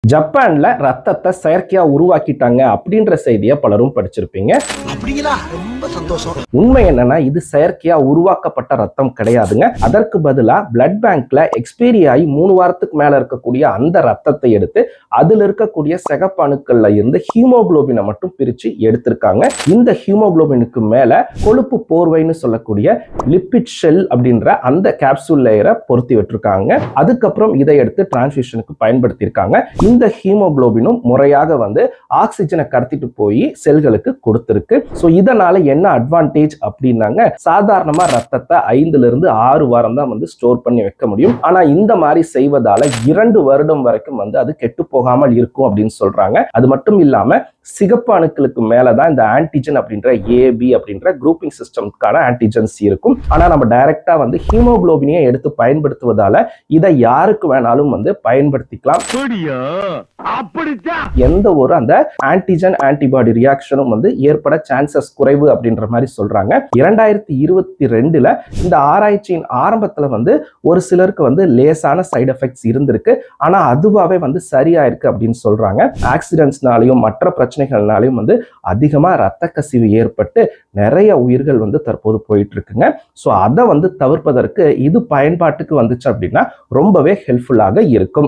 ஜப்பான்ல ரத்தத்தை செயற்கையா உருவாக்கிட்டாங்க அப்படின்ற செய்தியை பலரும் படிச்சிருப்பீங்க. அப்படிங்களா? ரொம்ப சந்தோஷம். உண்மை என்னன்னா, இது செயற்கையா உருவாக்கப்பட்ட ரத்தம் கிடையாதுங்க. அதற்கு பதிலா பிளட் பேங்க்ல எக்ஸ்பைரி ஆகி 3 வாரத்துக்கு மேல இருக்கக்கூடிய அந்த ரத்தத்தை எடுத்து அதுல இருக்கக்கூடிய சிகப்பு அணுக்கள்ல இருந்து ஹீமோகுளோபினை மட்டும் பிரிச்சு எடுத்திருக்காங்க. இந்த ஹீமோகுளோபினுக்கு மேல கொழுப்பு போர்வைன்னு சொல்லக்கூடிய லிப்பிட் ஷெல் அப்படின்ற அந்த கேப்சூல் லேயரை பொருத்தி விட்டுருக்காங்க. அதுக்கப்புறம் இதை எடுத்து டிரான்ஸ்ஃபியூஷனுக்கு பயன்படுத்தியிருக்காங்க. இந்த ஹீமோகுளோபினும் முறையாக ஆக்சிஜனை கடத்திட்டு போய் செல்களுக்கு கொடுத்திருக்கு. சோ இதனால என்ன அட்வான்டேஜ் அப்படின்னாங்க, சாதாரணமா ரத்தத்தை 5 லிருந்து 6 வாரம் தான் ஸ்டோர் பண்ணி வைக்க முடியும். ஆனா இந்த மாதிரி செய்வதால 2 வருடம் வரைக்கும் அது கெட்டு போகாமல் இருக்கும் அப்படின்னு சொல்றாங்க. அது மட்டும் இல்லாம சிகப்பு அணுக்களுக்கு மேலதான் இந்த ஆன்டிஜன் அப்படின்ற ஏபி அப்படின்ற குரூப்பிங் சிஸ்டம்க்கான ஆன்டிஜன்ஸ் இருக்கும். ஆனா நம்ம டைரக்டா ஹீமோகுளோபினியை எடுத்து பயன்படுத்துவதால இதை யாருக்கு வேணாலும் பயன்படுத்திக்கலாம். எந்த ஒரு அந்த ஆன்டிஜன் ஆன்டிபாடி ரியாக்ஷனும் ஏற்பட சான்சஸ் குறைவு அப்படின்ற மாதிரி சொல்றாங்க. 2022ல இந்த ஆராய்ச்சியின் ஆரம்பத்துல ஒரு சிலருக்கு லேசான சைடு எஃபெக்ட்ஸ் இருந்திருக்கு. ஆனா அதுவாவே சரியாயிருக்கு அப்படின்னு சொல்றாங்க. ஆக்சிடென்ட்ஸ்னாலையும் மற்ற பிரச்சனைகள்னாலையும் அதிகமா ரத்த கசிவு ஏற்பட்டு நிறைய உயிர்கள் தற்போது போயிட்டு இருக்குங்க. சோ அதை தவிர்ப்பதற்கு இது பயன்பாட்டுக்கு வந்துச்சு அப்படின்னா ரொம்பவே ஹெல்ப்ஃபுல்லாக இருக்கும்.